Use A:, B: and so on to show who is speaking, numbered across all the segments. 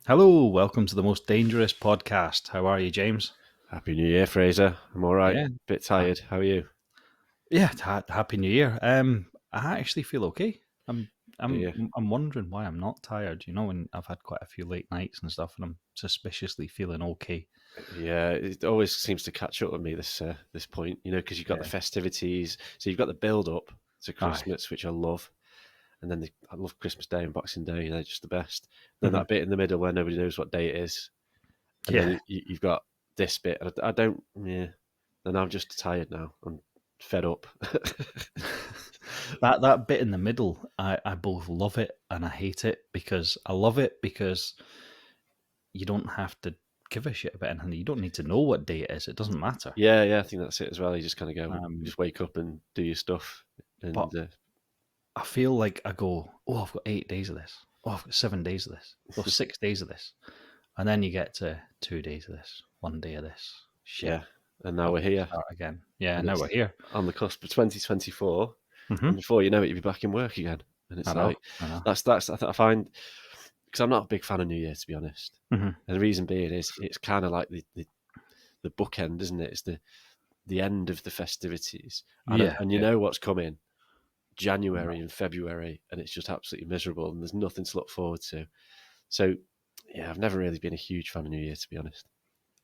A: Hello, welcome to the most dangerous podcast. How are you, James?
B: Happy New Year, Fraser. I'm all right.
A: Yeah,
B: Bit
A: uh,
B: tired. How are you?
A: Happy New Year. I actually feel okay. I'm,
B: Do
A: I'm,
B: you?
A: I'm wondering why I'm not tired. You know, and I've had quite a few late nights and stuff, and I'm suspiciously feeling okay.
B: Yeah, it always seems to catch up with me this point, because you've got the
A: Yeah,
B: festivities. So you've got the build up to
A: aye,
B: Christmas, which I love, and then I love Christmas Day and Boxing Day. They're just the best. Then
A: hmm
B: that bit in the middle where nobody knows what day it is, and then
A: yeah.
B: you've got this bit. And I don't. Yeah. Then I'm just tired now. I'm fed up.
A: That bit in the middle, I both love it and I hate it because I love it because you don't have to give a shit about anything. You don't need to know what day it is. It doesn't matter.
B: Yeah, I think that's it as well. You just kind of go,
A: Um,
B: just wake up and do your stuff,
A: but
B: and
A: I feel like I go, oh, I've got 8 days of this. Oh, I've got 7 days of this. Oh, 6 days of this. And then you get to 2 days of this, 1 day of this. Shit.
B: yeah. And now
A: I've
B: we're
A: got to
B: here.
A: start again. Yeah,
B: And
A: now
B: it's
A: we're here.
B: on the cusp of 2024, and
A: hmm
B: before you know it, you'll be back in work again. And
A: I
B: it's
A: know.
B: like
A: I know.
B: that's I find, because I'm not a big fan of New Year, to be honest.
A: hmm
B: And the reason being is it's kind of like the bookend, isn't it? It's the end of the festivities,
A: Yeah,
B: and you
A: yeah.
B: know what's coming,
A: No.
B: January and February, and it's just absolutely miserable, and there's nothing to look forward to. So yeah, I've never really been a huge fan of New Year, to be honest.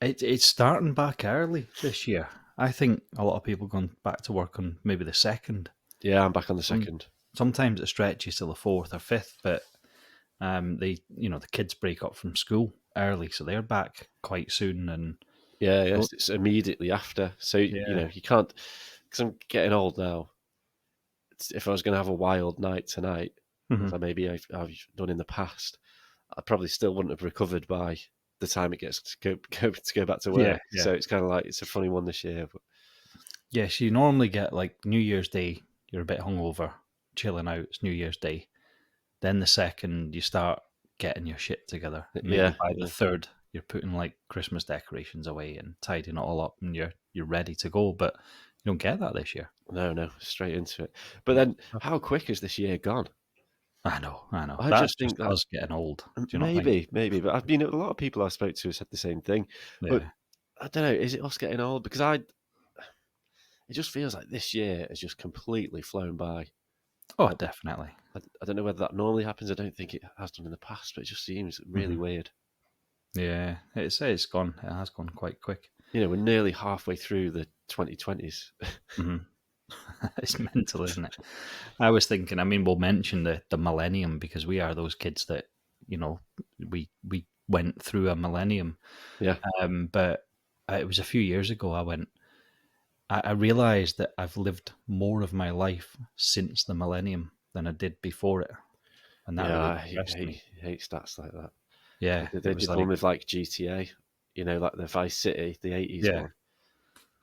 A: It's starting back early this year. I think a lot of people going back to work on maybe the second.
B: Yeah, I'm back on the
A: Some,
B: second.
A: sometimes it stretches till the fourth or fifth, but the kids break up from school early, so they're back quite soon. And
B: Yeah,
A: oh,
B: yes, it's immediately after. So
A: yeah,
B: you can't, because I'm getting old now. If I was going to have a wild night tonight,
A: hmm
B: as I've done in the past, I probably still wouldn't have recovered by the time it gets to go back to
A: yeah,
B: work.
A: yeah.
B: So it's kind of like it's a funny one this year. But
A: Yes, you normally get like New Year's Day, you're a bit hungover, chilling out, it's New Year's Day. Then the second, you start getting your shit together. Maybe
B: yeah,
A: by the
B: yeah,
A: third, you're putting like Christmas decorations away and tidying it all up and you're ready to go. But you don't get that this year.
B: no, straight into it. But then, how quick has this year gone?
A: I know.
B: I
A: That's
B: just
A: just
B: think that
A: us getting old. Do you not think?
B: maybe, but I've been a lot of people I spoke to have said the same thing. But
A: Yeah.
B: I don't know, is it us getting old? Because it just feels like this year has just completely flown by.
A: Oh,
B: I,
A: definitely.
B: I don't know whether that normally happens. I don't think it has done in the past, but it just seems really
A: hmm
B: weird.
A: Yeah, it's gone. It has gone quite quick.
B: We're nearly halfway through the 2020s.
A: hmm It's mental, isn't it? I was thinking. I mean, we'll mention the millennium because we are those kids that you know we went through a millennium.
B: Yeah,
A: But it was a few years ago. I realized that I've lived more of my life since the millennium than I did before it, and that
B: yeah,
A: really
B: I
A: depressed me.
B: hate stats like that.
A: Yeah,
B: They
A: it was
B: did one
A: like,
B: with like GTA, like the Vice City, the 80s
A: yeah,
B: one.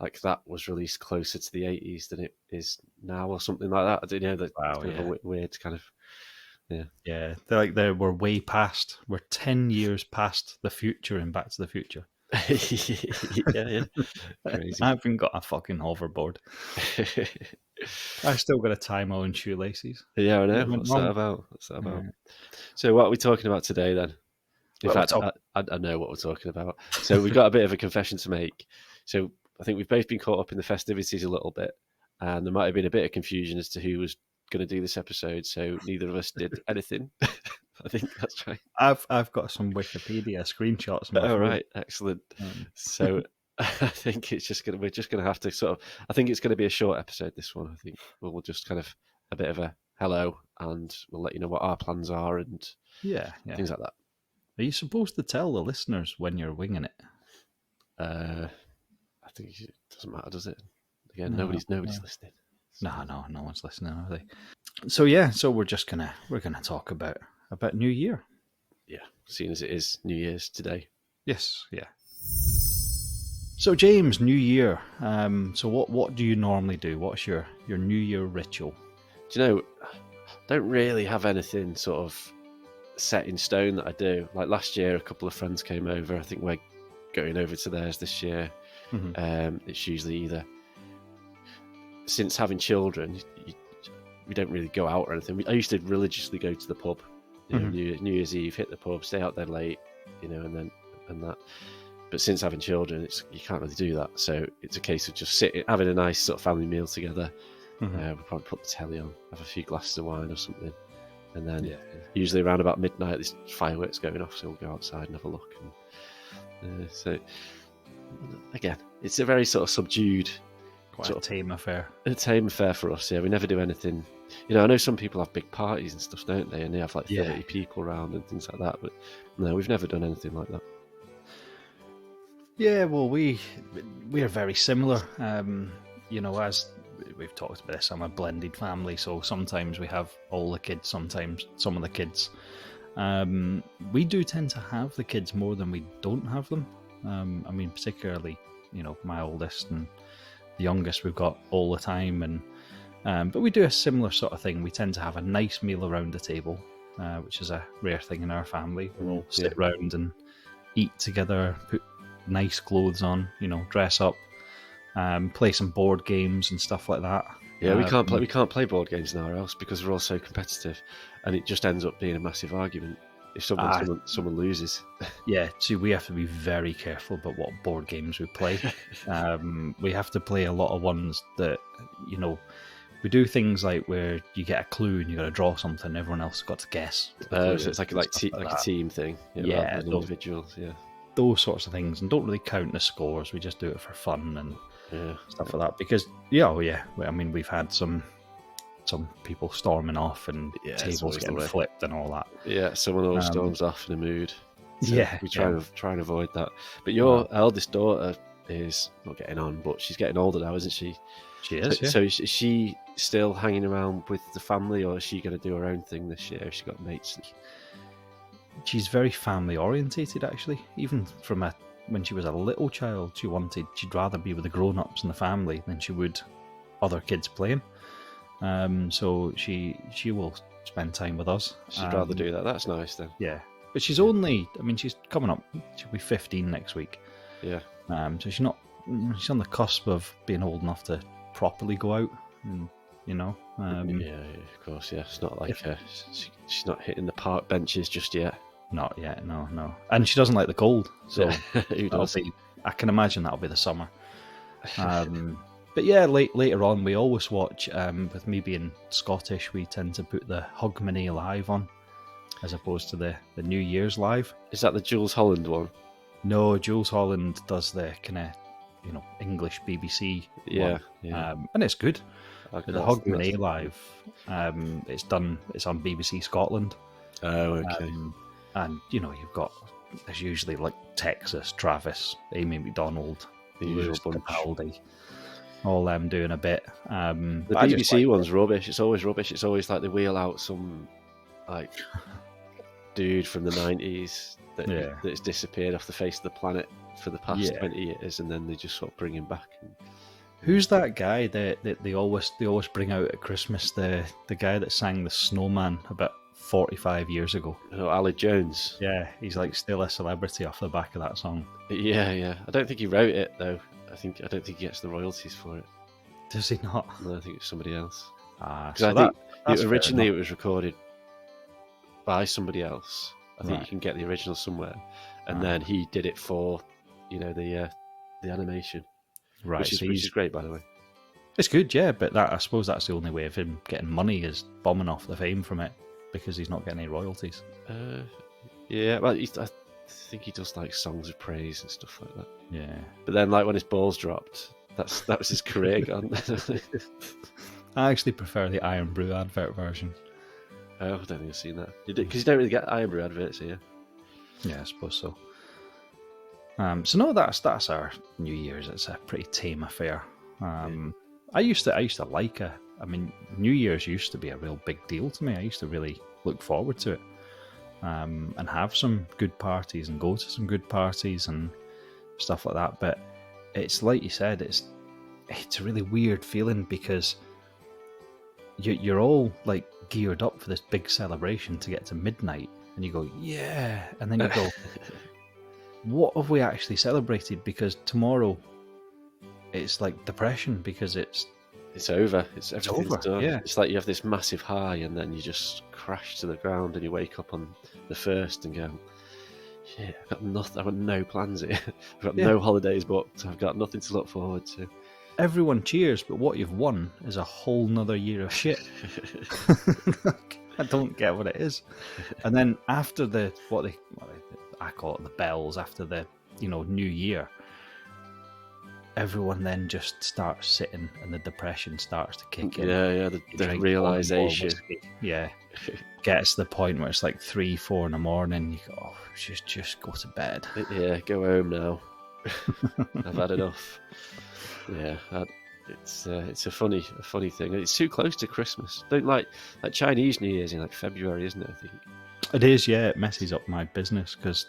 B: Like that was released closer to the 80s than it is now, or something like that. I don't know. That it's
A: wow,
B: kind of a
A: yeah,
B: weird kind of, yeah.
A: yeah. We're way past. We're 10 years past the future in Back to the Future.
B: Yeah,
A: I
B: crazy.
A: haven't got a fucking hoverboard. I still got to tie my own shoelaces.
B: Yeah, I know.
A: What went
B: What's that
A: wrong?
B: about? What's that about?
A: Yeah.
B: So, what are we talking about today then? In
A: Well, we're
B: fact,
A: talking.
B: I know what we're talking about. So, we've got a bit of a confession to make. So, I think we've both been caught up in the festivities a little bit, and there might have been a bit of confusion as to who was going to do this episode. So, neither of us did anything. I think that's right.
A: I've got some Wikipedia screenshots on my
B: All
A: phone.
B: right, excellent.
A: Um,
B: So, I think we're just gonna have to sort of. I think it's going to be a short episode. This one, I think we'll just kind of a bit of a hello, and we'll let you know what our plans are and
A: yeah, yeah.
B: things like that.
A: Are you supposed to tell the listeners when you're winging it?
B: Uh, I think it doesn't matter, does it? Again,
A: No,
B: nobody's listening. So,
A: no one's listening, are they? So yeah, so we're gonna talk about New Year.
B: yeah, seeing as it is New Year's today.
A: Yes, yeah. So James, New Year. So what do you normally do? What's your New Year ritual?
B: Do you know? I don't really have anything sort of set in stone that I do. Like last year, a couple of friends came over. I think we're going over to theirs this year.
A: hmm
B: It's usually either since having children, we don't really go out or anything. I used to religiously go to the pub.
A: hmm
B: New Year's Eve, hit the pub, stay out there late, and that. But since having children, you can't really do that. So it's a case of just having a nice sort of family meal together. We'll probably put the telly on, have a few glasses of wine or something, and then usually around about midnight, there's fireworks going off, so we'll go outside and have a look. And so again, it's a very sort of subdued,
A: quite a tame affair.
B: A tame affair for us. Yeah, we never do anything. I know some people have big parties and stuff, don't they? And they have like 30 people around and things like that. But no, we've never done anything like that.
A: Yeah, well, we are very similar. As we've talked about this, I'm a blended family, so sometimes we have all the kids, sometimes some of the kids. We do tend to have the kids more than we don't have them. Particularly, my oldest and the youngest we've got all the time, and but we do a similar sort of thing. We tend to have a nice meal around the table, which is a rare thing in our family. We'll all sit around and eat together, put nice clothes on, dress up, play some board games and stuff like that.
B: Yeah, we can't play board games in our house because we're all so competitive, and it just ends up being a massive argument if someone loses.
A: Yeah, see, we have to be very careful about what board games we play. We have to play a lot of ones that, we do things like where you get a clue and you got to draw something, everyone else has got to guess.
B: So it's like a team thing.
A: Yeah,
B: individuals. Yeah,
A: those sorts of things, and don't really count the scores. We just do it for fun and stuff like that. Because we've had some people storming off and tables getting flipped and all that.
B: Yeah, someone always storms off in a mood. So we try and avoid that. But your eldest daughter is not getting on, but she's getting older now, isn't she?
A: She is.
B: So is she still hanging around with the family, or is she going to do her own thing this year? Has she got mates?
A: She's very family orientated, actually. Even from when she was a little child, she'd rather be with the grown-ups in the family than she would other kids playing. So she will spend time with us.
B: She'd rather do that. That's nice then.
A: Yeah, but she's she's coming up. She'll be 15 next week.
B: Yeah.
A: So she's on the cusp of being old enough to properly go out, and
B: yeah, of course. Yeah, it's not like she's not hitting the park benches just yet.
A: Not yet, no. And she doesn't like the cold, so
B: who does?
A: I can imagine that'll be the summer. But yeah, later on we always watch. With me being Scottish, we tend to put the Hogmanay Live on, as opposed to the New Year's Live.
B: Is that the Jules Holland one?
A: No, Jules Holland does the kind of English BBC one. And it's good. Okay, the Hogmanay Live, it's on BBC Scotland.
B: Oh, okay.
A: And you've got, there's usually like Texas, Travis, Amy McDonald,
B: the usual bunch.
A: Capaldi, all them doing a bit.
B: The BBC one's rubbish. It's always rubbish. It's always like they wheel out some like dude from the 90s that's disappeared off the face of the planet for the past 20 years, and then they just sort of bring him back.
A: Who's that guy that they always bring out at Christmas? The guy that sang The Snowman about 45 years ago.
B: Oh, Ali Jones.
A: Yeah, he's like still a celebrity off the back of that song.
B: Yeah. I don't think he wrote it though. I don't think he gets the royalties for it.
A: Does he not?
B: No, I think it's somebody else.
A: So
B: I think originally it was recorded by somebody else. I think you can get the original somewhere, and then he did it for, the animation,
A: right?
B: Which is great, by the way.
A: It's good, yeah. But I suppose that's the only way of him getting money, is bombing off the fame from it, because he's not getting any royalties.
B: Yeah, well, I think he does like songs of praise and stuff like that.
A: Yeah.
B: But then, like when his balls dropped, that was his career gone.
A: I actually prefer the Iron Brew advert version.
B: Oh, I don't think I've seen that. Because you don't really get Iron Brew adverts here.
A: Yeah, I suppose so. So no, that's our New Year's. It's a pretty tame affair. I used to like it. New Year's used to be a real big deal to me. I used to really look forward to it, and have some good parties and go to some good parties and stuff like that. But it's like you said, it's a really weird feeling, because you're all like geared up for this big celebration to get to midnight, and you go, yeah, and then you go, what have we actually celebrated? Because tomorrow it's like depression, because it's
B: over. Everything's
A: over.
B: Done.
A: Yeah.
B: It's like you have this massive high, and then you just crash to the ground, and you wake up on the 1st and go, shit, I've got nothing. I've got no plans here. I've got
A: Yeah.
B: no holidays booked. I've got nothing to look forward to.
A: Everyone cheers, but what you've won is a whole nother year of shit. I don't get what it is. And then after I call it the bells, after the New Year, everyone then just starts sitting, and the depression starts to kick in.
B: Yeah, the realization.
A: Yeah, gets to the point where it's like 3-4 in the morning. You go, oh, just go to bed.
B: Yeah, go home now. I've had enough. Yeah, it's a funny thing. It's too close to Christmas. Don't like Chinese New Year's in like February, isn't it? I think
A: it is. Yeah, it messes up my business because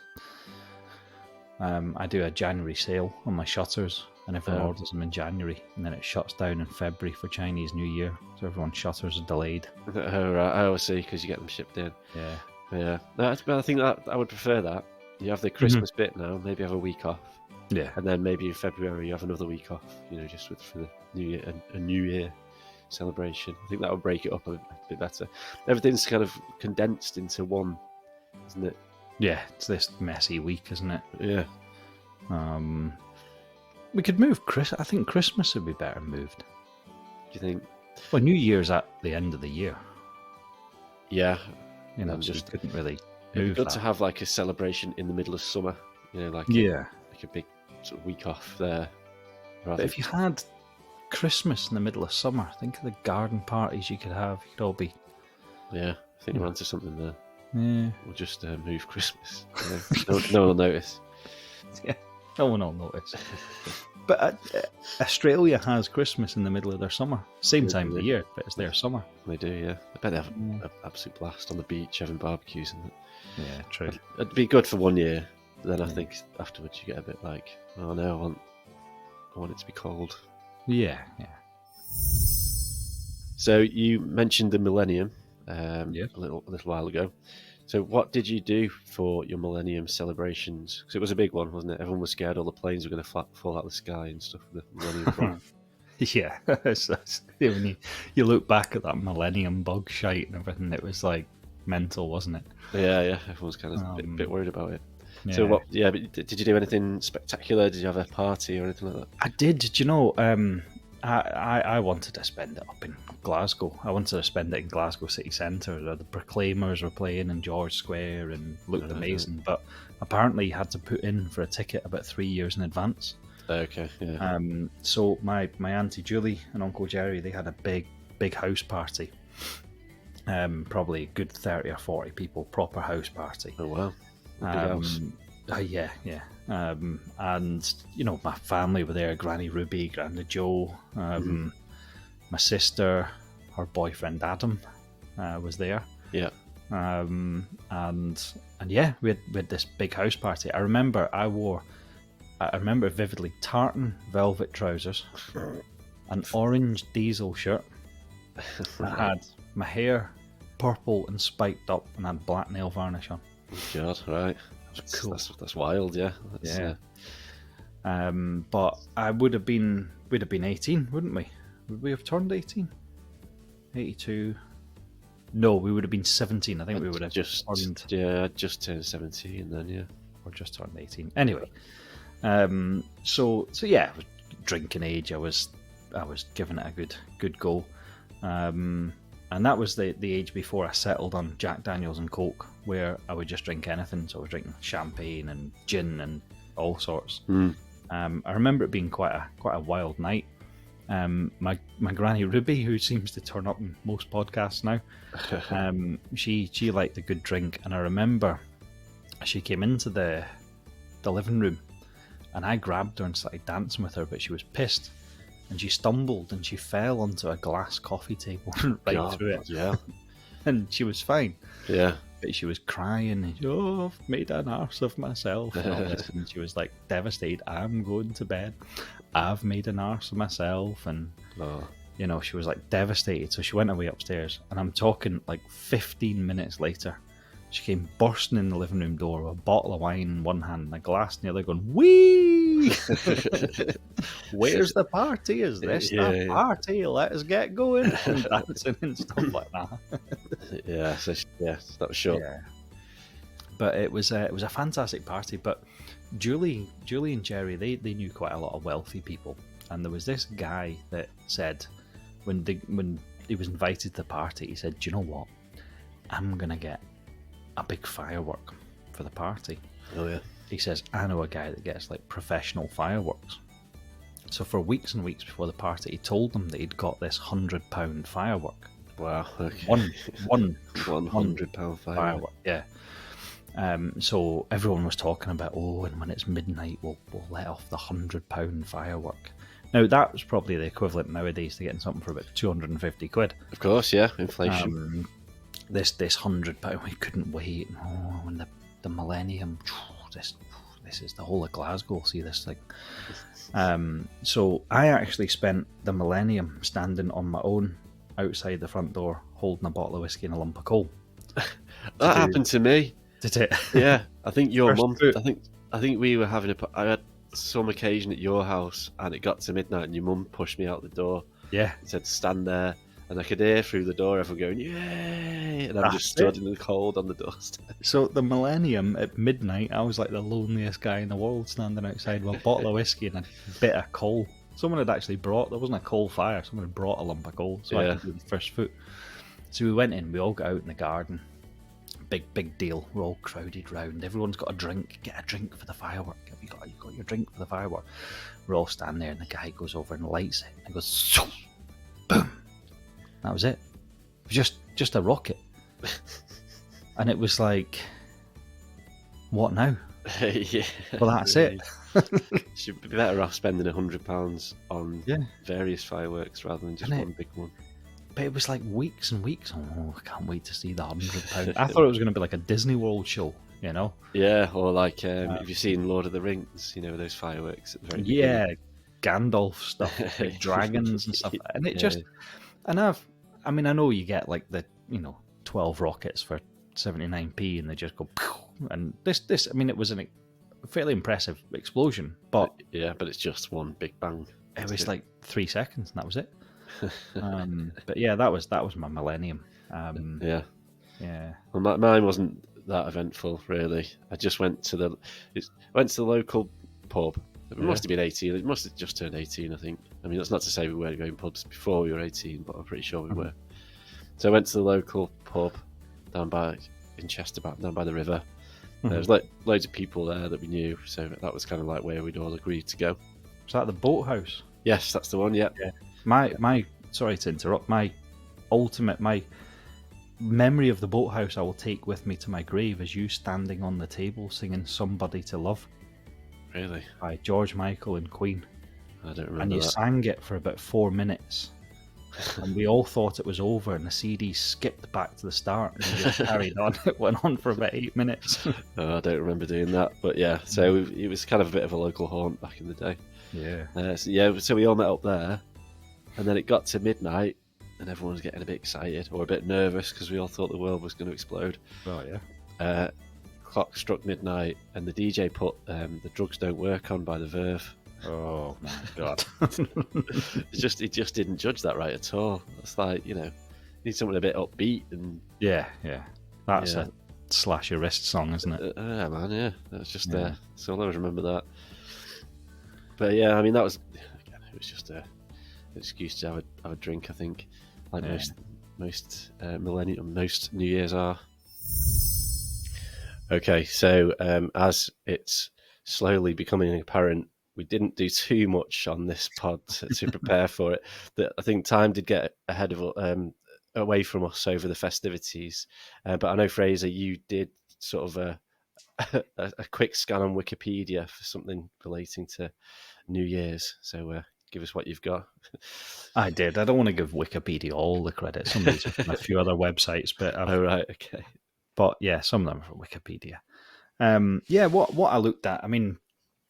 A: I do a January sale on my shutters, and everyone orders them in January, and then it shuts down in February for Chinese New Year, so everyone's shutters are delayed.
B: Oh, right. I always see, because you get them shipped in.
A: Yeah.
B: No, I think that I would prefer that. You have the Christmas bit now, maybe have a week off.
A: Yeah.
B: And then maybe in February you have another week off, just for the New Year, a New Year celebration. I think that would break it up a bit better. Everything's kind of condensed into one, isn't it?
A: Yeah, it's this messy week, isn't it?
B: Yeah.
A: We could move I think Christmas would be better moved.
B: Do you think?
A: Well, New Year's at the end of the year.
B: Yeah.
A: Just couldn't really
B: It'd
A: move
B: be good
A: that.
B: to have like a celebration in the middle of summer, like a big sort of week off there.
A: But if you had Christmas in the middle of summer, think of the garden parties you could have. You'd all be...
B: Yeah, I think we're onto something there.
A: Yeah.
B: We'll just move Christmas. No one will notice.
A: Yeah, no one will notice. But Australia has Christmas in the middle of their summer. Same time of the year, but it's their summer.
B: They do, yeah. I bet they have an absolute blast on the beach having barbecues and that.
A: Yeah, true.
B: It'd be good for 1 year. Then I think afterwards you get a bit like, oh no, I want it to be cold.
A: Yeah.
B: So you mentioned the millennium a little while ago. So what did you do for your millennium celebrations? Because it was a big one, wasn't it? Everyone was scared all the planes were going to fall out of the sky and stuff with the millennium flag.
A: Yeah, when you look back at that millennium bug shite and everything, it was like mental, wasn't it?
B: Yeah. Everyone's kind of a bit worried about it.
A: Yeah.
B: So what? Yeah, but did you do anything spectacular? Did you have a party or anything like that?
A: I did. Did you know? I wanted to spend it up in Glasgow. I wanted to spend it in Glasgow city centre, where the Proclaimers were playing in George Square and looked amazing. But apparently, you had to put in for a ticket about 3 years in advance.
B: Okay, yeah.
A: So my Auntie Julie and Uncle Jerry, they had a big house party. Probably a good 30 or 40 people, proper house party.
B: Oh wow. Big house.
A: Yeah. And my family were there: Granny Ruby, Granda Joe, my sister, her boyfriend Adam was there.
B: Yeah.
A: And yeah, we had this big house party. I remember vividly tartan velvet trousers, an orange diesel shirt. I had my hair purple and spiked up, and had black nail varnish on.
B: God, right.
A: Cool.
B: That's wild, yeah.
A: But we'd have been 18, wouldn't we? Would we have turned 18? 82. No, we would have been 17. I think we would have
B: just turned 17 then, yeah.
A: Or just turned 18. Anyway, so yeah, drinking age. I was giving it a good go. And that was the age before I settled on Jack Daniels and Coke, where I would just drink anything. So I was drinking champagne and gin and all sorts. I remember it being quite a wild night. My Granny Ruby, who seems to turn up in most podcasts now, she liked a good drink, and I remember she came into the living room, and I grabbed her and started dancing with her, but she was pissed. And she stumbled and she fell onto a glass coffee table through it.
B: Yeah.
A: And she was fine.
B: Yeah.
A: But she was crying. And, I've made an arse of myself. And all this. And she was like devastated. I'm going to bed. I've made an arse of myself. And, she was like devastated. So she went away upstairs. And I'm talking like 15 minutes later, she came bursting in the living room door with a bottle of wine in one hand and a glass in the other, going, wee! Where's the party? Is this the party? Let's get going. And dancing and stuff like that.
B: Yeah, that was short.
A: Yeah. But it was a fantastic party. But Julie and Jerry, they knew quite a lot of wealthy people, and there was this guy that said when he was invited to the party, he said, "Do you know what? I'm gonna get a big firework for the party."
B: Oh yeah.
A: He says, "I know a guy that gets like professional fireworks." So for weeks and weeks before the party, he told them that he'd got this £100 firework.
B: Wow. Okay.
A: One
B: £100 firework.
A: Yeah. So everyone was talking about, and when it's midnight, we'll let off the £100 firework. Now that was probably the equivalent nowadays to getting something for about 250 quid.
B: Of course, yeah, inflation.
A: This £100, we couldn't wait. When the millennium, this is the whole of Glasgow. See this thing. So I actually spent the millennium standing on my own outside the front door, holding a bottle of whiskey and a lump of coal.
B: That happened to me.
A: Did it?
B: Yeah, I think your
A: First
B: mum.
A: fruit.
B: I think we were having I had some occasion at your house, and it got to midnight, and your mum pushed me out the door.
A: Yeah.
B: And said stand there, and I could hear through the door everyone going "Yay!" and I'm just stood in the cold on the doorstep.
A: So the millennium at midnight, I was like the loneliest guy in the world standing outside with a bottle of whiskey and a bit of coal. Someone had actually brought, there wasn't a coal fire, someone had brought a lump of coal, so I could do the first foot. So we went in, we all got out in the garden. Big deal. We're all crowded round. Everyone's got a drink. Get a drink for the firework. Have you got your drink for the firework? We're all standing there, and the guy goes over and lights it. And goes, boom. That was it. It was just a rocket. And it was like, what now?
B: Yeah.
A: Well, that's it.
B: Should be better off spending £100 on various fireworks rather than just one big one.
A: But it was like weeks and weeks. Oh, I can't wait to see the £100. I thought it was going to be like a Disney World show, you know?
B: Yeah, or like, have you seen Lord of the Rings? You know, those fireworks at the very beginning.
A: Yeah, Gandalf stuff, big dragons and stuff. And it just, and I know you get like the, 12 rockets for 79p and they just go, and this, it was a fairly impressive explosion, but
B: but it's just one big bang.
A: It was like 3 seconds and that was it. But yeah, that was my millennium.
B: Yeah. Well, mine wasn't that eventful really. I just went to the local pub. It must have been 18. It must have just turned 18, I think. I mean, that's not to say we weren't going pubs before we were 18, but I'm pretty sure we were. So I went to the local pub in Chesterback, down by the river. There was loads of people there that we knew, so that was kind of like where we'd all agreed to go.
A: Was that the boathouse?
B: Yes, that's the one. Yeah.
A: My sorry to interrupt. My memory of the boathouse I will take with me to my grave is you standing on the table singing "Somebody to Love."
B: Really?
A: By George Michael and Queen.
B: I don't remember.
A: And you sang it for about 4 minutes, and we all thought it was over, and the CD skipped back to the start and we just carried on. It went on for about 8 minutes.
B: Oh, I don't remember doing that, but yeah. So it was kind of a bit of a local haunt back in the day.
A: Yeah.
B: So we all met up there, and then it got to midnight, and everyone was getting a bit excited or a bit nervous because we all thought the world was going to explode.
A: Oh yeah.
B: Clock struck midnight, and the DJ put "The Drugs Don't Work" on by The Verve.
A: Oh my god!
B: He just didn't judge that right at all. It's like, need something a bit upbeat and
A: yeah. That's a slash your wrist song, isn't it?
B: Yeah, man. Yeah, that's just so I'll always remember that. But yeah, I mean, that was it was just an excuse to have a drink. I think, like most millennium, most New Year's are. Okay, so as it's slowly becoming apparent, we didn't do too much on this pod to prepare for it. That I think time did get ahead of away from us over the festivities. But I know, Fraser, you did sort of a quick scan on Wikipedia for something relating to New Year's. So give us what you've got.
A: I did. I don't want to give Wikipedia all the credit. Somebody's from a few other websites, but
B: oh right, okay.
A: But yeah, some of them are from Wikipedia. What I looked at, I mean,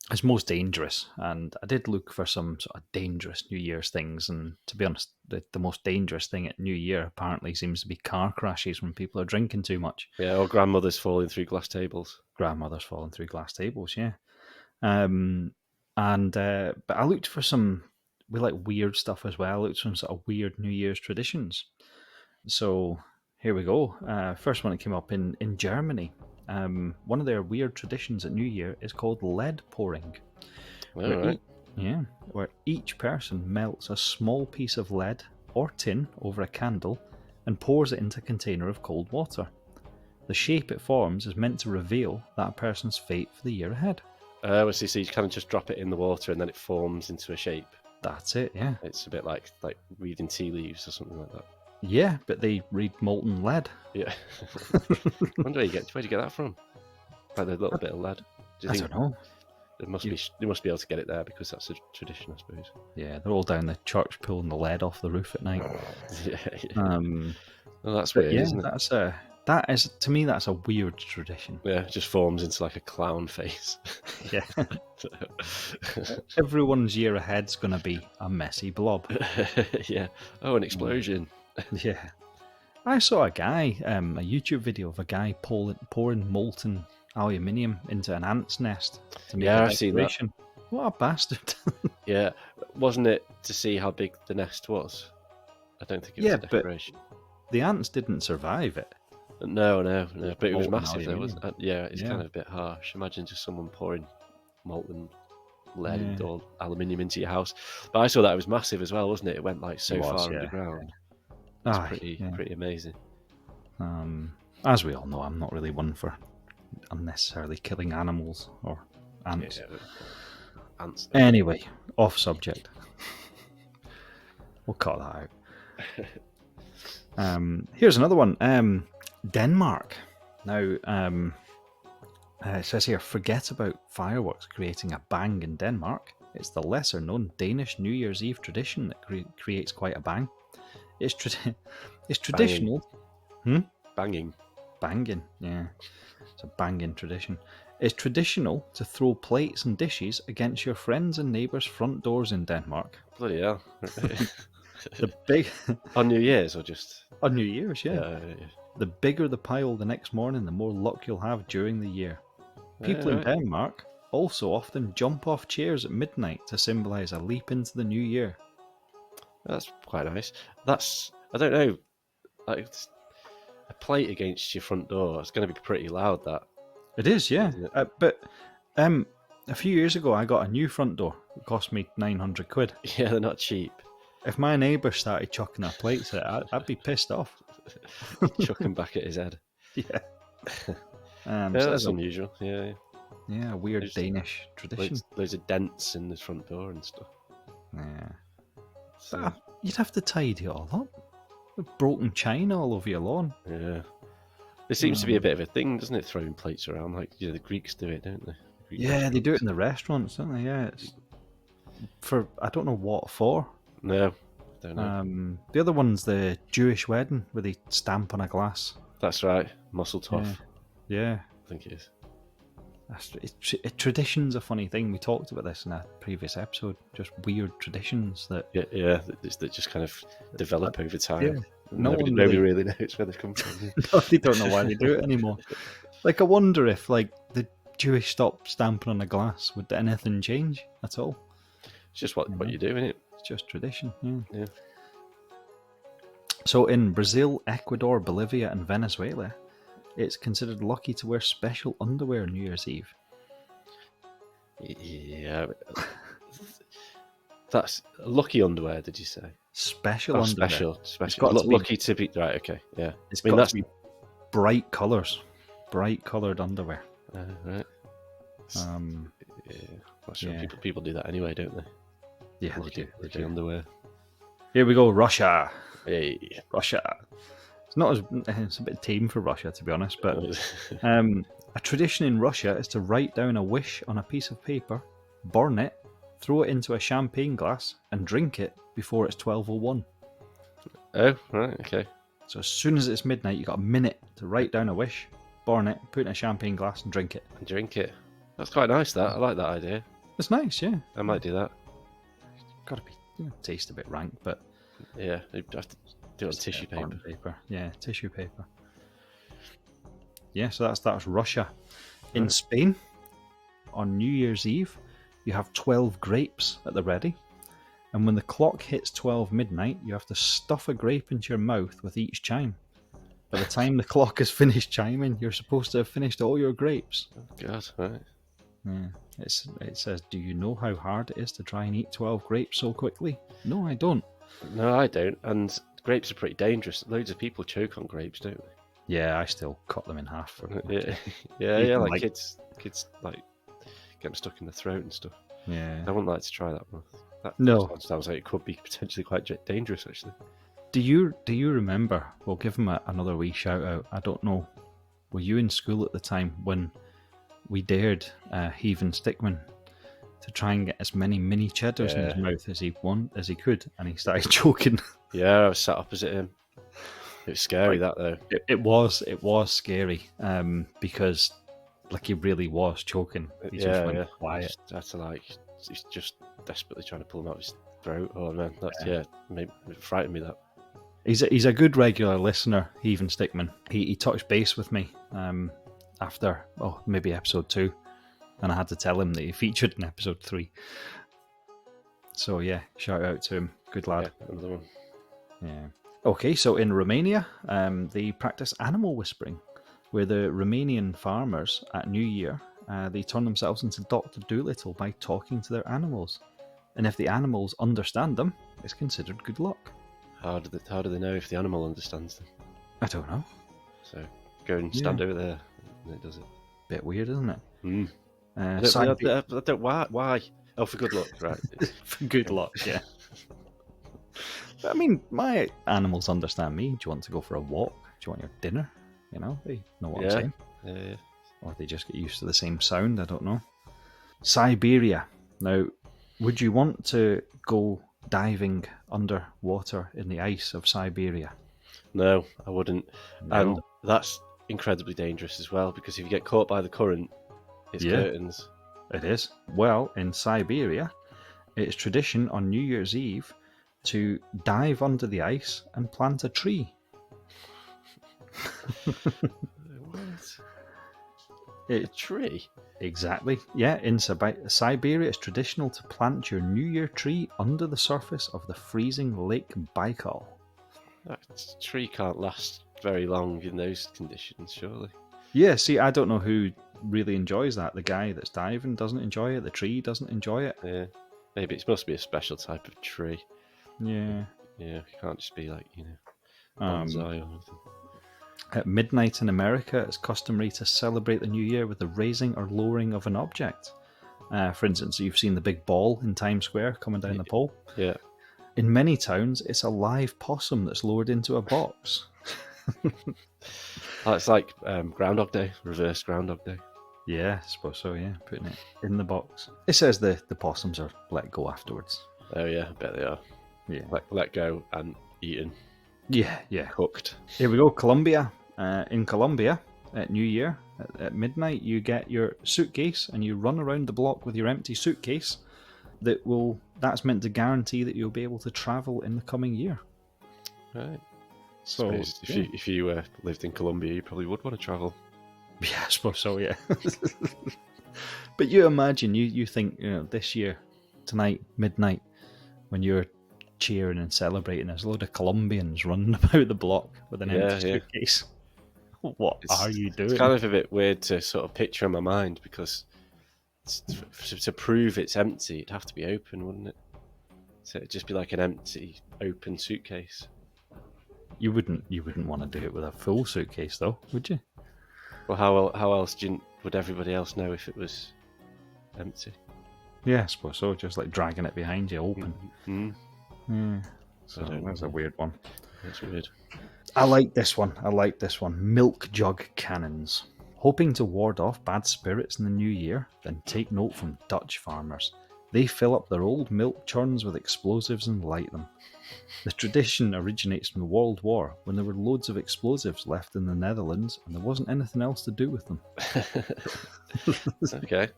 A: it's most dangerous, and I did look for some sort of dangerous New Year's things. And to be honest, the most dangerous thing at New Year apparently seems to be car crashes when people are drinking too much.
B: Yeah, or grandmothers falling through glass tables.
A: Grandmothers falling through glass tables, yeah. But I looked for some weird stuff as well. I looked for some sort of weird New Year's traditions. So here we go. First one that came up in Germany. one of their weird traditions at New Year is called lead pouring.
B: All
A: Where
B: right.
A: where each person melts a small piece of lead or tin over a candle and pours it into a container of cold water. The shape it forms is meant to reveal that person's fate for the year ahead.
B: So you kind of just drop it in the water and then it forms into a shape.
A: That's it, yeah.
B: It's a bit like reading tea leaves or something like that.
A: Yeah, but they read molten lead.
B: Yeah. Where'd you get that from? Like the little bit of lead. Do you
A: I
B: think
A: don't know.
B: they must be able to get it there because that's a tradition, I suppose.
A: Yeah, they're all down the church pulling the lead off the roof at night.
B: Yeah. Well, that's
A: But
B: weird,
A: yeah,
B: isn't it?
A: that is to me that's a weird tradition.
B: Yeah, it just forms into like a clown face.
A: Yeah. Everyone's year ahead's going to be a messy blob.
B: Yeah. Oh, an explosion.
A: Yeah. I saw a guy, a YouTube video of a guy pouring molten aluminium into an ant's nest to make a
B: I've seen that.
A: decoration. What a bastard.
B: Yeah. Wasn't it to see how big the nest was? I don't think it was a decoration.
A: But the ants didn't survive it.
B: No. But it was
A: Molten
B: massive though,
A: aluminium.
B: wasn't it? Yeah, it's kind of a bit harsh. Imagine just someone pouring molten lead or aluminium into your house. But I saw that it was massive as well, wasn't it? It went like so far underground. It's pretty amazing.
A: As we all know, I'm not really one for unnecessarily killing animals or ants.
B: Yeah, ants.
A: Anyway, off subject. We'll cut that out. Here's another one. Denmark. Now, it says here, forget about fireworks creating a bang in Denmark. It's the lesser known Danish New Year's Eve tradition that creates quite a bang. It's traditional.
B: Banging.
A: Banging, yeah. It's a banging tradition. It's traditional to throw plates and dishes against your friends' and neighbours' front doors in Denmark.
B: Bloody hell.
A: The big
B: On New Year's or just
A: on New Year's, yeah.
B: Yeah.
A: The bigger the pile the next morning, the more luck you'll have during the year. People in Denmark also often jump off chairs at midnight to symbolise a leap into the new year.
B: That's quite nice. I don't know, like a plate against your front door. It's going to be pretty loud. That
A: it is, yeah.
B: Isn't it?
A: But a few years ago, I got a new front door. It cost me £900.
B: Yeah, they're not cheap.
A: If my neighbour started chucking their plates at it, I'd be pissed off.
B: Chucking back at his head.
A: Yeah.
B: Yeah,
A: so
B: that's unusual. Yeah.
A: Yeah, a weird Danish tradition.
B: Loads of dents in the front door and stuff.
A: Yeah.
B: So,
A: You'd have to tidy it all up. Broken china all over your lawn.
B: yeah. There seems to be a bit of a thing, doesn't it? Throwing plates around, like the Greeks do it, don't they?
A: Yeah, they do it in the restaurants, don't they? Yeah, it's for I don't know what for.
B: No, don't know.
A: The other one's the Jewish wedding where they stamp on a glass.
B: That's right, muscle tough.
A: Yeah.
B: I think it is.
A: Tradition's a funny thing. We talked about this in a previous episode. Just weird traditions that
B: that just kind of develop over time.
A: Yeah.
B: Nobody really knows where they've come from.
A: No, they don't know why they do it anymore. Like, I wonder if like the Jewish stopped stamping on a glass, would anything change at all?
B: It's just what you do, isn't it?
A: It's just tradition.
B: Yeah.
A: So in Brazil, Ecuador, Bolivia, and Venezuela, it's considered lucky to wear special underwear on New Year's Eve.
B: Yeah. That's lucky underwear, did you say?
A: Special underwear.
B: Special. Lucky to be... Right, okay, yeah.
A: It's got to be bright colours. Bright coloured underwear.
B: Right. Yeah. Not sure people do that anyway, don't they?
A: Yeah, they do.
B: Lucky underwear.
A: Here we go, Russia.
B: Hey.
A: Russia. It's a bit tame for Russia, to be honest, but a tradition in Russia is to write down a wish on a piece of paper, burn it, throw it into a champagne glass, and drink it before it's 12:01.
B: Oh, right, okay.
A: So as soon as it's midnight, you've got a minute to write down a wish, burn it, put it in a champagne glass, and drink it.
B: That's quite nice, that. I like that idea.
A: It's nice, yeah.
B: I might do that.
A: Got to be, taste a bit rank, but...
B: Yeah, you have to do it on tissue paper.
A: Yeah, tissue paper. Yeah, so that's Russia. In Spain, on New Year's Eve, you have 12 grapes at the ready. And when the clock hits 12 midnight, you have to stuff a grape into your mouth with each chime. By the time the clock has finished chiming, you're supposed to have finished all your grapes.
B: Oh, God, right.
A: Yeah. It says, do you know how hard it is to try and eat 12 grapes so quickly? No, I don't.
B: No, I don't. And grapes are pretty dangerous. Loads of people choke on grapes, don't they?
A: Yeah, I still cut them in half. For
B: yeah, like kids like get them stuck in the throat and stuff.
A: Yeah.
B: I wouldn't like to try that one. That
A: No.
B: sounds like it could be potentially quite dangerous, actually.
A: Do you remember? We'll give him another wee shout out. I don't know. Were you in school at the time when we dared Heathen Stickman to try and get as many mini cheddars in his mouth as he could, and he started choking?
B: Yeah, I was sat opposite him. It was scary, that though.
A: It was scary, because like he really was choking. He just went quiet.
B: That's he's just desperately trying to pull him out of his throat. Oh man, that's it frightened me, that.
A: He's a good regular listener, Heathen Stickman. He touched base with me after maybe episode 2, and I had to tell him that he featured in episode 3. So yeah, shout out to him. Good lad.
B: Yeah, another one.
A: Yeah. Okay, so in Romania, they practice animal whispering, where the Romanian farmers at New Year they turn themselves into Dr. Dolittle by talking to their animals, and if the animals understand them, it's considered good luck.
B: How do they know if the animal understands them?
A: I don't know.
B: So go and stand over there, and it does it.
A: Bit weird, isn't it?
B: I don't. Why? Oh, for good luck, right?
A: For good luck, yeah. I mean, my animals understand me. Do you want to go for a walk? Do you want your dinner? You know, they know what I'm saying.
B: Yeah.
A: Or they just get used to the same sound. I don't know. Siberia. Now, would you want to go diving underwater in the ice of Siberia?
B: No, I wouldn't.
A: No.
B: And that's incredibly dangerous as well, because if you get caught by the current, it's curtains.
A: It is. Well, in Siberia, it's tradition on New Year's Eve to dive under the ice and plant a tree.
B: What?
A: A
B: tree?
A: Exactly. Yeah, in Siberia, it's traditional to plant your New Year tree under the surface of the freezing Lake Baikal.
B: That tree can't last very long in those conditions, surely.
A: Yeah, see, I don't know who really enjoys that. The guy that's diving doesn't enjoy it. The tree doesn't enjoy it.
B: Yeah, maybe it must be a special type of tree.
A: Yeah.
B: Yeah, it can't just be like, bonsai or anything.
A: At midnight in America, it's customary to celebrate the new year with the raising or lowering of an object. For instance, you've seen the big ball in Times Square coming down the pole.
B: Yeah.
A: In many towns, it's a live possum that's lowered into a box.
B: It's like Groundhog Day, reverse Groundhog Day.
A: Yeah, I suppose so, yeah, putting it in the box. It says the possums are let go afterwards.
B: Oh yeah, I bet they are.
A: Yeah.
B: Let go and eaten.
A: Yeah.
B: Cooked.
A: Here we go, Colombia. In Colombia, at New Year, at midnight, you get your suitcase and you run around the block with your empty suitcase. That's meant to guarantee that you'll be able to travel in the coming year.
B: Right.
A: So
B: if you lived in Colombia, you probably would want to travel.
A: Yeah, I suppose so, yeah. But you imagine, you think, this year, tonight, midnight, when you're cheering and celebrating, there's a load of Colombians running about the block with an empty suitcase. What are you doing?
B: It's kind of a bit weird to sort of picture in my mind, because to prove it's empty, it'd have to be open, wouldn't it? So it'd just be like an empty, open suitcase.
A: You wouldn't want to do it with a full suitcase, though, would you?
B: Well, how else would everybody else know if it was empty?
A: Yeah, I suppose so. Just like dragging it behind you, open.
B: Mm-hmm.
A: Yeah. So that's a weird one.
B: That's weird.
A: I like this one. Milk jug cannons. Hoping to ward off bad spirits in the new year, then take note from Dutch farmers. They fill up their old milk churns with explosives and light them. The tradition originates from the World War, when there were loads of explosives left in the Netherlands and there wasn't anything else to do with them.
B: Okay.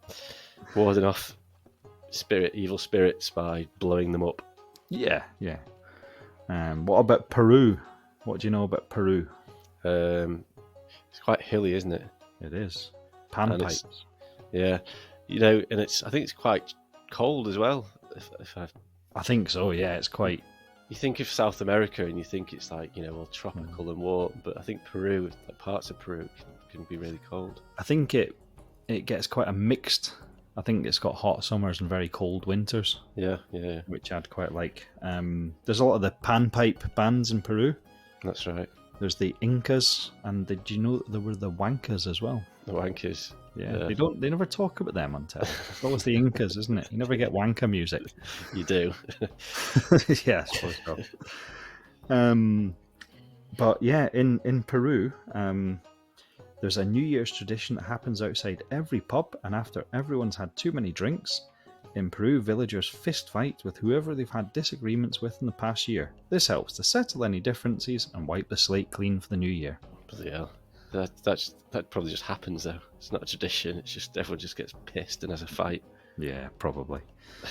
B: Warding off evil spirits by blowing them up.
A: Yeah. What about Peru? What do you know about Peru?
B: It's quite hilly, isn't it?
A: It is. Panpipes.
B: Yeah. I think it's quite cold as well.
A: I think so, yeah. It's quite
B: you think of South America and you think it's like, all tropical and warm, but I think Peru, like parts of Peru, can be really cold.
A: I think it gets quite a mixed. I think it's got hot summers and very cold winters.
B: Yeah.
A: Which I'd quite like. There's a lot of the panpipe bands in Peru.
B: That's right.
A: There's the Incas, and did you know that there were the Wankers as well?
B: The Wankers.
A: Yeah. They never talk about them on telly. It's always the Incas, isn't it? You never get Wanker music.
B: You do.
A: Yeah, I suppose so. But yeah, in Peru, there's a New Year's tradition that happens outside every pub, and after everyone's had too many drinks. In Peru, villagers fist fight with whoever they've had disagreements with in the past year. This helps to settle any differences and wipe the slate clean for the new year.
B: Bloody hell. That probably just happens though. It's not a tradition. It's just everyone just gets pissed and has a fight.
A: Yeah, probably.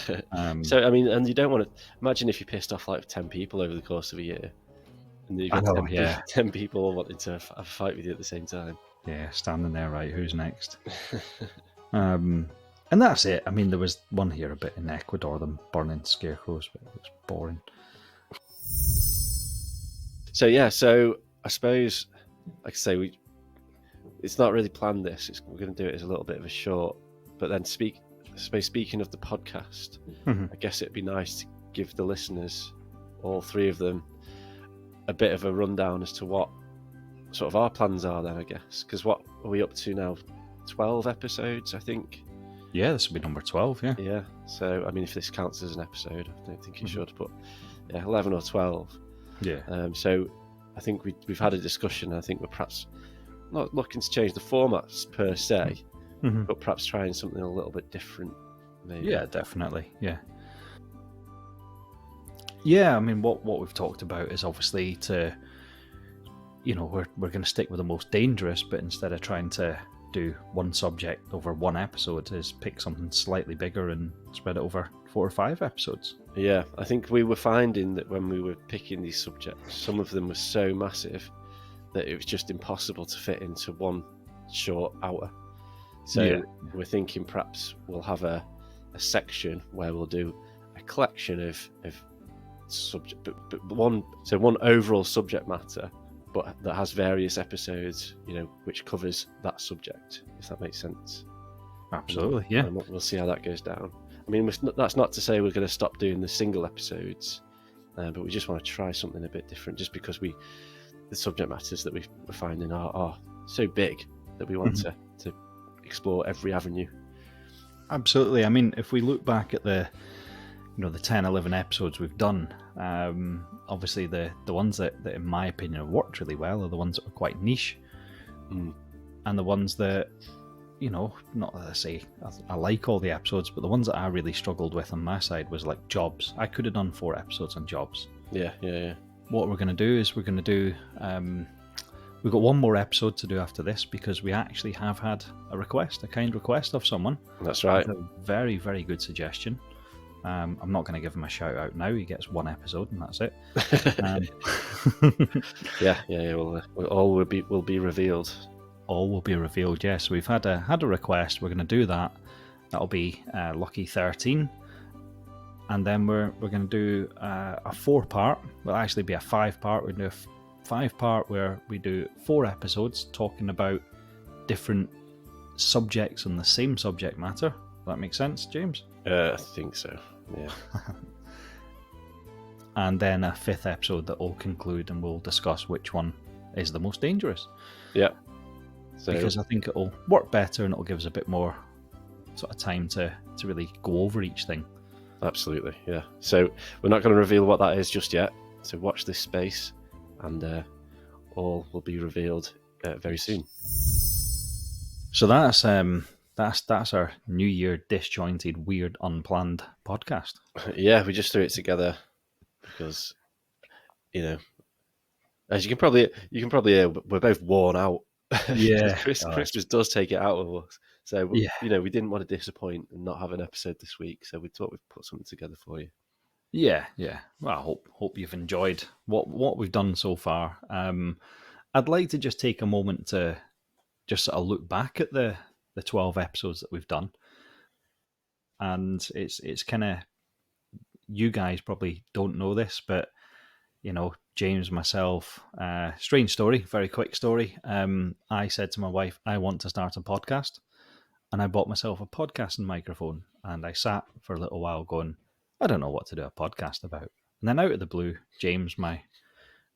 B: So I mean, and you don't want to imagine if you pissed off like 10 people over the course of a year, and you've got 10 people all wanting to have a fight with you at the same time.
A: Yeah, standing there, right? Who's next? And that's it. I mean, there was one here a bit in Ecuador, them burning scarecrows, but it was boring.
B: So yeah, I suppose, like I say, it's not really planned. We're going to do it as a little bit of a short. But then speaking of the podcast, I guess it'd be nice to give the listeners, all three of them, a bit of a rundown as to what sort of our plans are. Then I guess, because what are we up to now? 12 episodes, I think.
A: Yeah, this will be number 12, yeah.
B: Yeah, so, I mean, if this counts as an episode, I don't think it should, but yeah, 11 or 12.
A: Yeah.
B: So, I think we've had a discussion, I think we're perhaps not looking to change the formats per se, but perhaps trying something a little bit different, maybe.
A: Yeah, definitely, yeah. Yeah, I mean, what we've talked about is obviously to, we're going to stick with the most dangerous, but instead of trying to do one subject over one episode, is pick something slightly bigger and spread it over 4 or 5 episodes.
B: Yeah, I think we were finding that when we were picking these subjects, some of them were so massive that it was just impossible to fit into one short hour. So we're thinking perhaps we'll have a section where we'll do a collection of subject, but one overall subject matter, but that has various episodes, which covers that subject, if that makes sense.
A: Absolutely, yeah.
B: And we'll see how that goes down. I mean, that's not to say we're going to stop doing the single episodes, but we just want to try something a bit different, just because the subject matters that we're finding are so big that we want to explore every avenue.
A: Absolutely. I mean, if we look back at the 10, 11 episodes we've done, obviously the ones that in my opinion have worked really well are the ones that are quite niche, and the ones that, not that I say I like all the episodes, but the ones that I really struggled with on my side was like jobs. I could have done 4 episodes on jobs.
B: Yeah.
A: What we're going to do is we're going to do we've got one more episode to do after this, because we actually have had a kind request of someone. That's right. A very, very good suggestion. I'm not going to give him a shout out now. He gets 1 episode and that's it.
B: Yeah. Well, all will be revealed.
A: All will be revealed. Yes, we've had a request. We're going to do that. That'll be Lucky 13, and then we're going to do a 4-part. Will actually be a 5-part. We're going to do a 5-part where we do 4 episodes talking about different subjects on the same subject matter. Does that make sense, James?
B: I think so, yeah.
A: And then a 5th episode that will conclude, and we'll discuss which one is the most dangerous.
B: Yeah.
A: Because I think it'll work better, and it'll give us a bit more sort of time to really go over each thing.
B: Absolutely, yeah. So we're not going to reveal what that is just yet. So watch this space, and all will be revealed very soon.
A: So that's our New Year disjointed, weird, unplanned podcast.
B: Yeah, we just threw it together because, as you can probably hear, we're both worn out.
A: Yeah,
B: Christmas does take it out of us. So we didn't want to disappoint and not have an episode this week. So we thought we'd put something together for you.
A: Yeah. Well, I hope you've enjoyed what we've done so far. I'd like to just take a moment to just sort of look back at the 12 episodes that we've done, and it's kind of, you guys probably don't know this, but James, myself, strange story, very quick story. I said to my wife, I want to start a podcast. And I bought myself a podcasting microphone. And I sat for a little while going, I don't know what to do a podcast about. And then out of the blue, James, my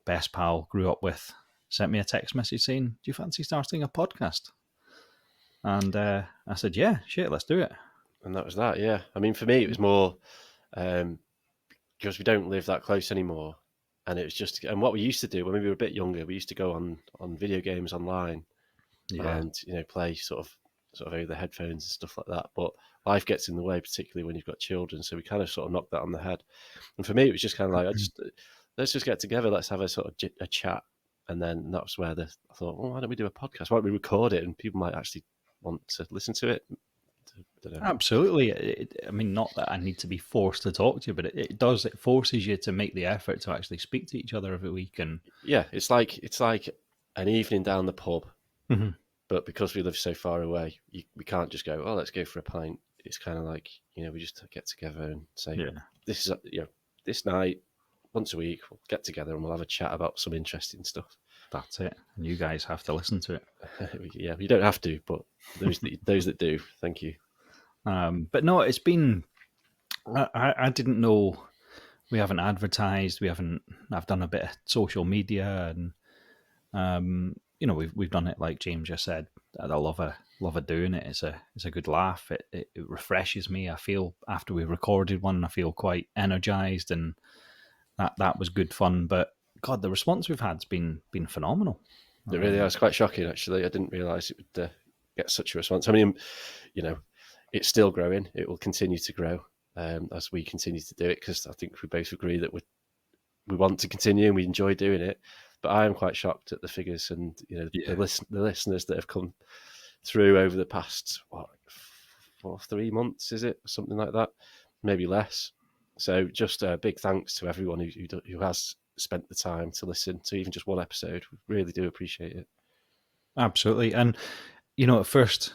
A: best pal, grew up with, sent me a text message saying, do you fancy starting a podcast? And I said, yeah, shit, let's do it.
B: And that was that, yeah. I mean, for me, it was more because we don't live that close anymore. And it was just, and what we used to do when we were a bit younger, we used to go on video games online
A: Yeah.
B: and, play sort of over the headphones and stuff like that. But life gets in the way, particularly when you've got children. So we kind of sort of knocked that on the head. And for me, it was just kind of like, let's just get together. Let's have a sort of a chat. And then that was where I thought, well, why don't we do a podcast? Why don't we record it? And people might actually want to listen to it.
A: Absolutely. I mean, not that I need to be forced to talk to you, but it does. It forces you to make the effort to actually speak to each other every week. And
B: yeah, it's like an evening down the pub,
A: mm-hmm.
B: but because we live so far away, we can't just go, oh, let's go for a pint. It's kind of like, we just get together and say, this is this night, once a week, we'll get together and we'll have a chat about some interesting stuff.
A: That's it. And you guys have to listen to it.
B: Yeah, you don't have to, but those that do, thank you.
A: But no, it's been. I didn't know. We haven't advertised. I've done a bit of social media, and we've done it like James just said. I love doing it. It's a good laugh. It refreshes me. I feel after we recorded one, I feel quite energized, and that was good fun. But God, the response we've had's been phenomenal.
B: It really is quite shocking, actually. I didn't realise it would get such a response. I mean, it's still growing. It will continue to grow as we continue to do it, because I think we both agree that we want to continue and we enjoy doing it. But I am quite shocked at the figures and the listeners that have come through over the past 3 months, is it, something like that, maybe less. So just a big thanks to everyone who has spent the time to listen to even just one episode. We really do appreciate it.
A: Absolutely. And first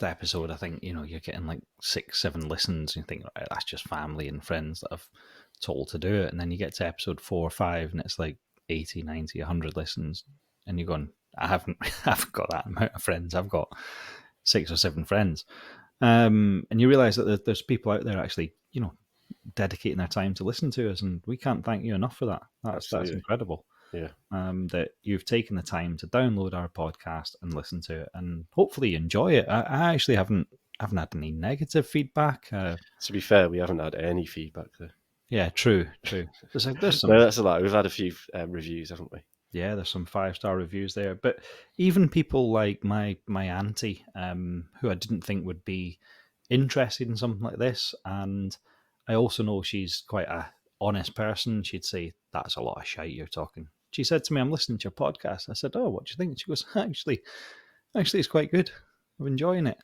A: episode, I think you're getting like 6-7 listens and you think, right, that's just family and friends that have told to do it. And then you get to episode 4 or 5 and it's like 80, 90, 100 listens, and you're going, I haven't got that amount of friends. I've got 6 or 7 friends. And you realize that there's people out there actually dedicating their time to listen to us, and we can't thank you enough for that. That's incredible.
B: Yeah.
A: That you've taken the time to download our podcast and listen to it, and hopefully you enjoy it. I actually haven't had any negative feedback.
B: To be fair, we haven't had any feedback though.
A: Yeah, true. There's some.
B: No, that's a lot. We've had a few reviews, haven't we?
A: Yeah, there's some 5-star reviews there, but even people like my auntie, who I didn't think would be interested in something like this, and I also know she's quite a honest person. She'd say, that's a lot of shite you're talking. She said to me, I'm listening to your podcast. I said, oh, what do you think? She goes, actually it's quite good. I'm enjoying it.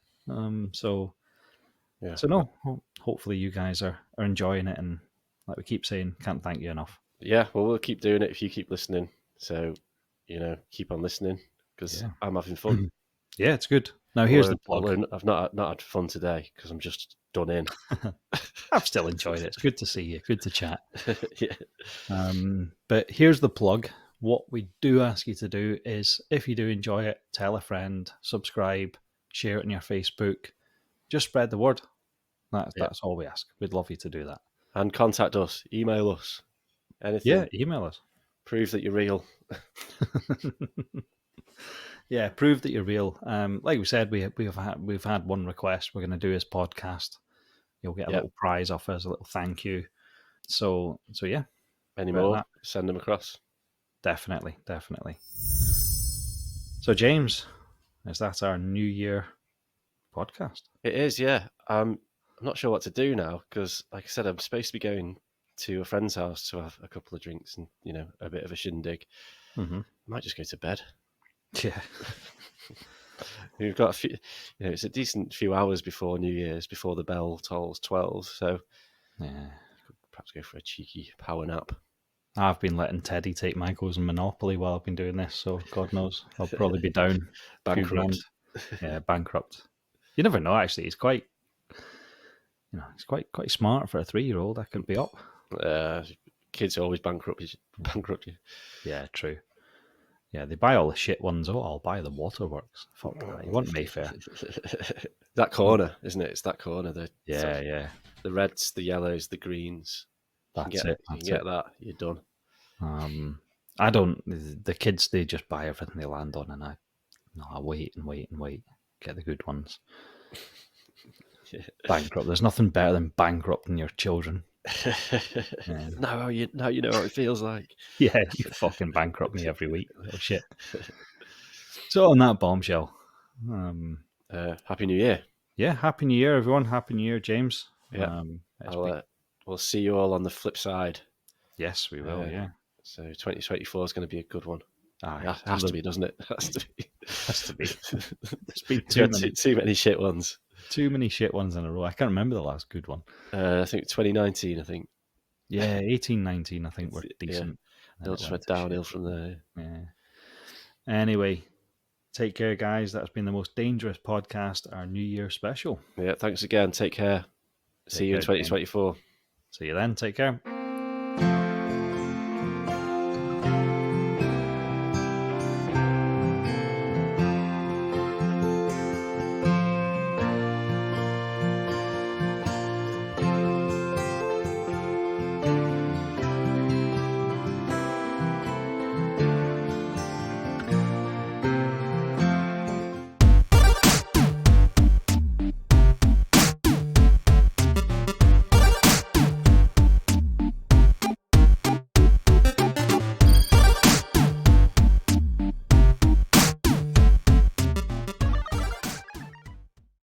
A: So no, hopefully you guys are enjoying it, and like we keep saying, can't thank you enough.
B: Yeah, well, we'll keep doing it if you keep listening. So, keep on listening, because I'm having fun.
A: Yeah, it's good. Now here's the plug.
B: I've not had fun today because I'm just done in.
A: I've still enjoyed it. It's good to see you. Good to chat.
B: Yeah.
A: But here's the plug. What we do ask you to do is, if you do enjoy it, tell a friend, subscribe, share it on your Facebook. Just spread the word. That's all we ask. We'd love you to do that.
B: And contact us. Email us. Anything.
A: Yeah, email us.
B: Prove that you're real.
A: Yeah, prove that you're real. Like we said, we've had one request. We're going to do his podcast. You'll get a little prize off us, a little thank you. So yeah.
B: Any more? Send them across.
A: Definitely. So James, is that our New Year podcast?
B: It is, yeah. I'm not sure what to do now because, like I said, I'm supposed to be going to a friend's house to have a couple of drinks and a bit of a shindig.
A: Mm-hmm.
B: I might just go to bed.
A: Yeah.
B: We've got a few, it's a decent few hours before New Year's, before the bell tolls 12. So
A: yeah,
B: perhaps go for a cheeky power nap.
A: I've been letting Teddy take Michael's Monopoly while I've been doing this, so God knows I'll probably be down.
B: Bankrupt.
A: Yeah, bankrupt. You never know. Actually, he's quite, he's quite smart for a 3-year-old. I could be up.
B: kids always bankrupt you.
A: Yeah, true. Yeah, they buy all the shit ones. Oh, I'll buy the waterworks. Fuck that. You want Mayfair?
B: That corner, isn't it? It's that corner.
A: Yeah.
B: The reds, the yellows, the greens.
A: That's it.
B: You can get that. You're done.
A: I don't. The kids, they just buy everything they land on, and I wait and wait and wait. Get the good ones. Bankrupt. There's nothing better than bankrupting your children. Yeah.
B: Now you know what it feels like.
A: Yeah, you fucking bankrupt me every week. Oh shit. So on that bombshell,
B: Happy New Year.
A: Yeah, Happy New Year, everyone. Happy New Year, James.
B: Yeah. We'll see you all on the flip side.
A: Yes, we will. Yeah.
B: So 2024 is going to be a good one.
A: It
B: has to be, doesn't it? Has to be.
A: There's been
B: too many shit ones.
A: Too many shit ones in a row. I can't remember the last good one.
B: I think 2019. I think.
A: Yeah, 18, 19. I think were decent.
B: Yeah. They'll just went downhill from there.
A: Yeah. Anyway, take care, guys. That's been the most dangerous podcast, our New Year special.
B: Yeah. Thanks again. Take care. See you in 2024.
A: See you then. Take care.